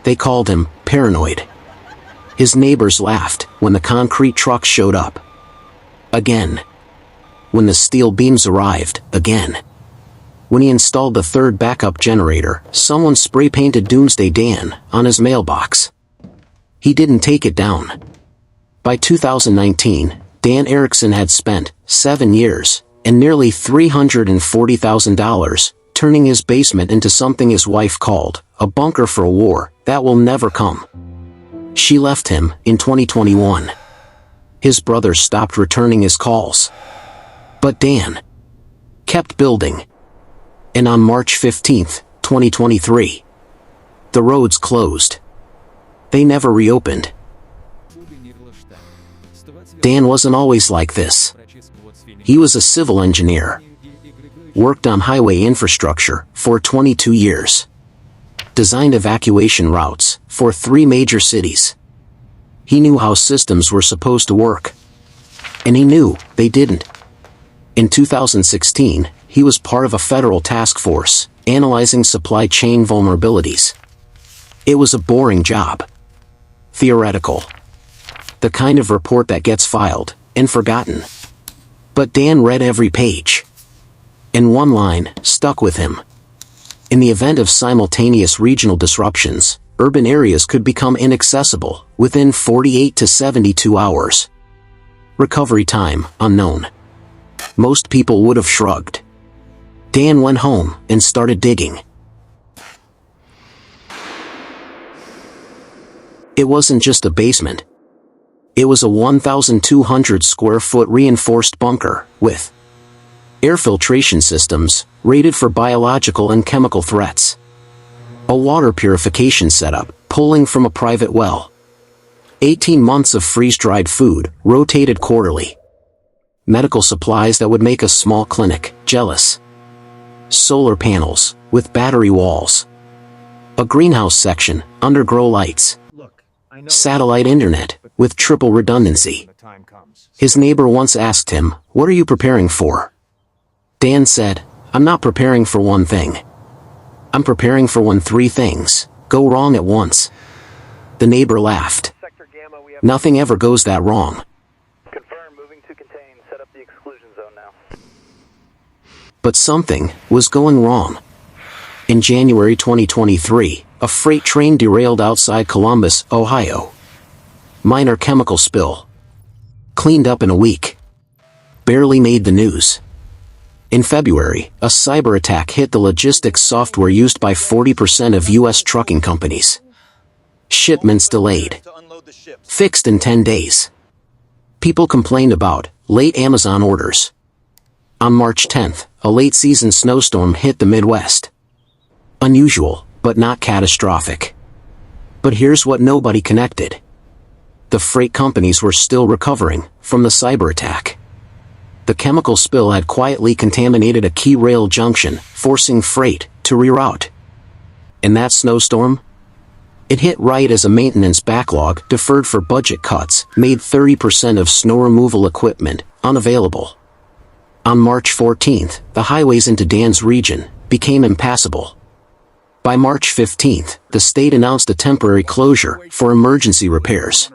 They called him paranoid. His neighbors laughed when the concrete truck showed up. Again. When the steel beams arrived, again. When he installed the third backup generator, someone spray-painted Doomsday Dan on his mailbox. He didn't take it down. By 2019, Dan Erikson had spent 7 years and nearly $340,000 turning his basement into something his wife called a bunker for a war that will never come. She left him in 2021. His brother stopped returning his calls. But Dan kept building. And on March 15, 2023, the roads closed. They never reopened. Dan wasn't always like this. He was a civil engineer. Worked on highway infrastructure for 22 years. Designed evacuation routes for 3 major cities. He knew how systems were supposed to work. And he knew they didn't. In 2016, he was part of a federal task force analyzing supply chain vulnerabilities. It was a boring job. Theoretical. The kind of report that gets filed and forgotten. But Dan read every page. And one line stuck with him. In the event of simultaneous regional disruptions, urban areas could become inaccessible within 48 to 72 hours. Recovery time unknown. Most people would have shrugged. Dan went home and started digging. It wasn't just a basement. It was a 1,200 square foot reinforced bunker with air filtration systems rated for biological and chemical threats. A water purification setup pulling from a private well. 18 months of freeze-dried food rotated quarterly. Medical supplies that would make a small clinic jealous. Solar panels with battery walls. A greenhouse section under grow lights. Satellite internet with triple redundancy. His neighbor once asked him, "What are you preparing for?" Dan said, "I'm not preparing for one thing. I'm preparing for when 3 things go wrong at once." The neighbor laughed. Nothing ever goes that wrong. Confirm, moving to contain. Set up the exclusion zone now. But something was going wrong. In January 2023, a freight train derailed outside Columbus, Ohio. Minor chemical spill. Cleaned up in a week. Barely made the news. In February, a cyberattack hit the logistics software used by 40% of U.S. trucking companies. Shipments delayed. Fixed in 10 days. People complained about late Amazon orders. On March 10th, a late-season snowstorm hit the Midwest. Unusual, but not catastrophic. But here's what nobody connected. The freight companies were still recovering from the cyberattack. The chemical spill had quietly contaminated a key rail junction, forcing freight to reroute. And that snowstorm? It hit right as a maintenance backlog deferred for budget cuts made 30% of snow removal equipment unavailable. On March 14th, the highways into Dan's region became impassable. By March 15th, the state announced a temporary closure for emergency repairs.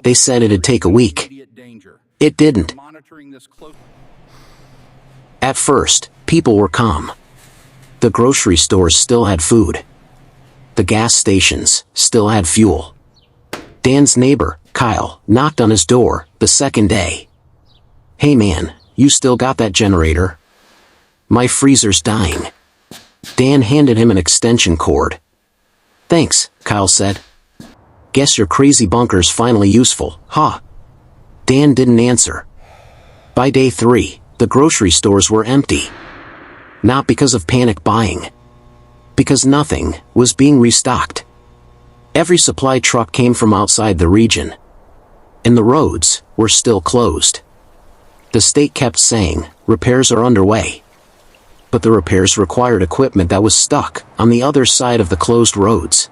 They said it'd take a week. It didn't. At first, people were calm. The grocery stores still had food. The gas stations still had fuel. Dan's neighbor, Kyle, knocked on his door the second day. "Hey man, you still got that generator? My freezer's dying." Dan handed him an extension cord. "Thanks," Kyle said. "Guess your crazy bunker's finally useful, huh?" Dan didn't answer. By day 3, the grocery stores were empty. Not because of panic buying. Because nothing was being restocked. Every supply truck came from outside the region. And the roads were still closed. The state kept saying, repairs are underway. But the repairs required equipment that was stuck on the other side of the closed roads.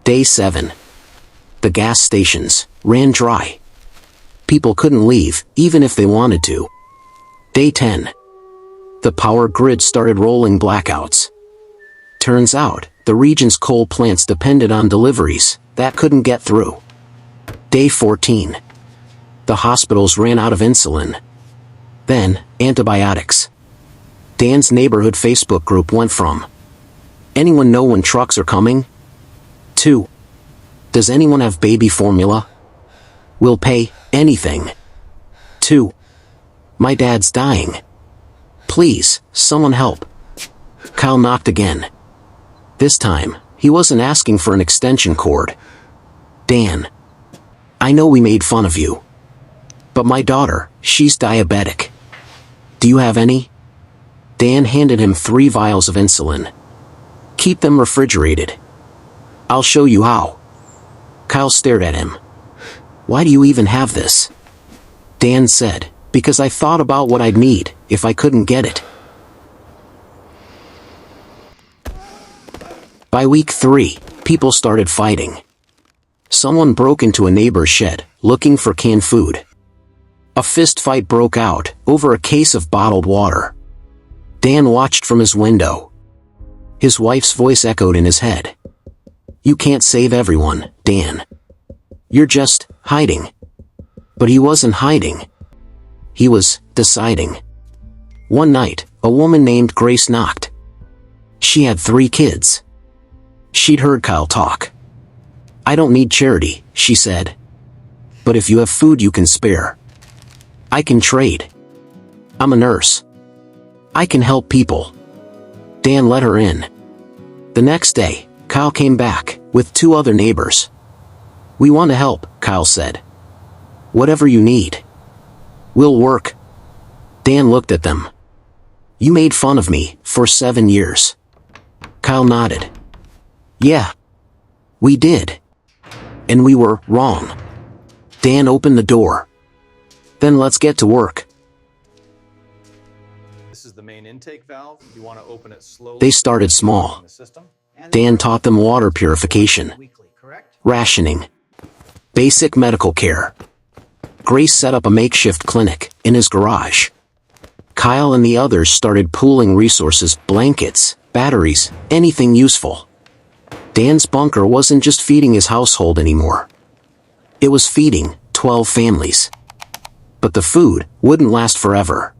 Day 7. The gas stations ran dry. People couldn't leave, even if they wanted to. Day 10. The power grid started rolling blackouts. Turns out, the region's coal plants depended on deliveries that couldn't get through. Day 14. The hospitals ran out of insulin. Then, antibiotics. Dan's neighborhood Facebook group went from, "Anyone know when trucks are coming?" to, "Does anyone have baby formula? We'll pay anything," to, "My dad's dying. Please, someone help." Kyle knocked again. This time, he wasn't asking for an extension cord. "Dan, I know we made fun of you. But my daughter, she's diabetic. Do you have any?" Dan handed him 3 vials of insulin. "Keep them refrigerated. I'll show you how." Kyle stared at him. "Why do you even have this?" Dan said, "Because I thought about what I'd need if I couldn't get it." By week 3, people started fighting. Someone broke into a neighbor's shed, looking for canned food. A fist fight broke out over a case of bottled water. Dan watched from his window. His wife's voice echoed in his head. "You can't save everyone, Dan. You're just hiding." But he wasn't hiding. He was deciding. One night, a woman named Grace knocked. She had 3 kids. She'd heard Kyle talk. "I don't need charity," she said. "But if you have food you can spare, I can trade. I'm a nurse. I can help people." Dan let her in. The next day, Kyle came back with 2 other neighbors. "We want to help," Kyle said. "Whatever you need. We'll work." Dan looked at them. "You made fun of me for 7 years." Kyle nodded. "Yeah. We did. And we were wrong." Dan opened the door. "Then let's get to work." This is the main intake valve. You want to open it slowly. They started small. Dan taught them water purification, rationing, basic medical care. Grace set up a makeshift clinic in his garage. Kyle and the others started pooling resources, blankets, batteries, anything useful. Dan's bunker wasn't just feeding his household anymore. It was feeding 12 families. But the food wouldn't last forever.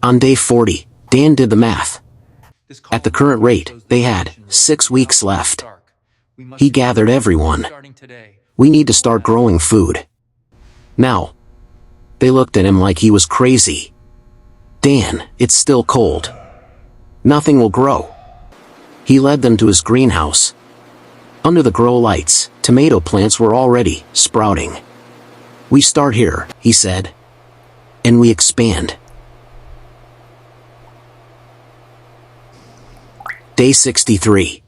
On day 40, Dan did the math. At the current rate, they had 6 weeks left. He gathered everyone. "We need to start growing food now." They looked at him like he was crazy. "Dan, it's still cold. Nothing will grow." He led them to his greenhouse. Under the grow lights, tomato plants were already sprouting. "We start here," he said, "and we expand." Day 63.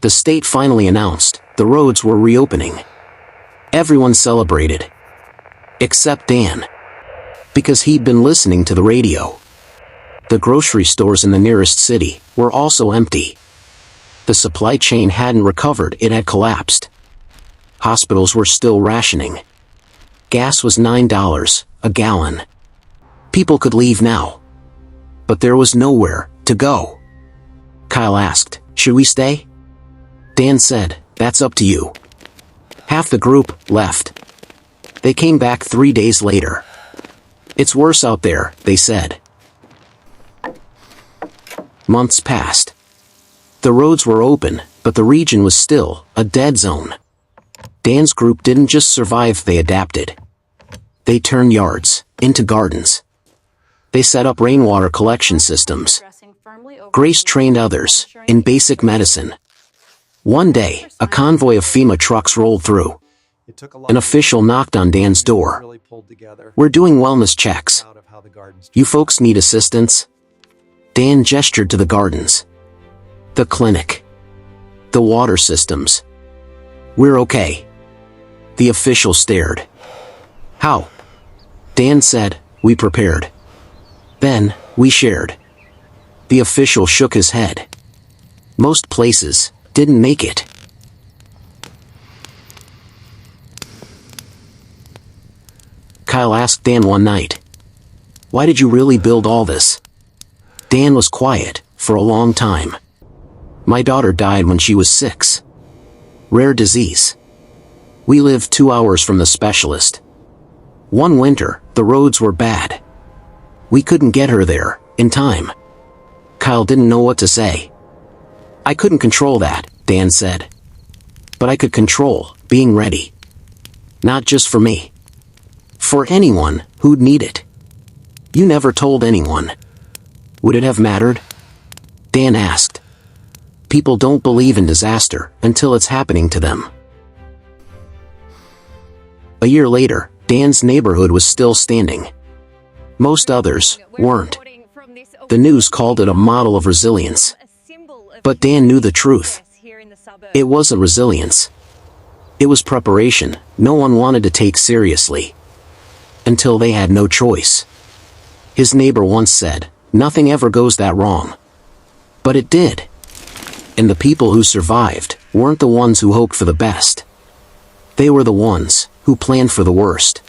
The state finally announced the roads were reopening. Everyone celebrated. Except Dan. Because he'd been listening to the radio. The grocery stores in the nearest city were also empty. The supply chain hadn't recovered, it had collapsed. Hospitals were still rationing. Gas was $9 a gallon. People could leave now. But there was nowhere to go. Kyle asked, "Should we stay?" Dan said, "That's up to you." Half the group left. They came back 3 days later. "It's worse out there," they said. Months passed. The roads were open, but the region was still a dead zone. Dan's group didn't just survive, they adapted. They turned yards into gardens. They set up rainwater collection systems. Grace trained others in basic medicine. One day, a convoy of FEMA trucks rolled through. An official knocked on Dan's door. "We're doing wellness checks. You folks need assistance?" Dan gestured to the gardens. "The clinic. The water systems. We're okay." The official stared. "How?" Dan said, "We prepared. Then, we shared." The official shook his head. Most places didn't make it. Kyle asked Dan one night, "Why did you really build all this?" Dan was quiet for a long time. My daughter died when she was 6. Rare disease. We lived 2 hours from the specialist. One winter, the roads were bad. We couldn't get her there, in time. Kyle didn't know what to say. I couldn't control that, Dan said. But I could control being ready. Not just for me. For anyone who'd need it. You never told anyone. Would it have mattered? Dan asked. People don't believe in disaster until it's happening to them. A year later, Dan's neighborhood was still standing. Most others weren't. The news called it a model of resilience. But Dan knew the truth. It wasn't resilience. It was preparation no one wanted to take seriously. Until they had no choice. His neighbor once said, "Nothing ever goes that wrong." But it did. And the people who survived weren't the ones who hoped for the best. They were the ones who planned for the worst.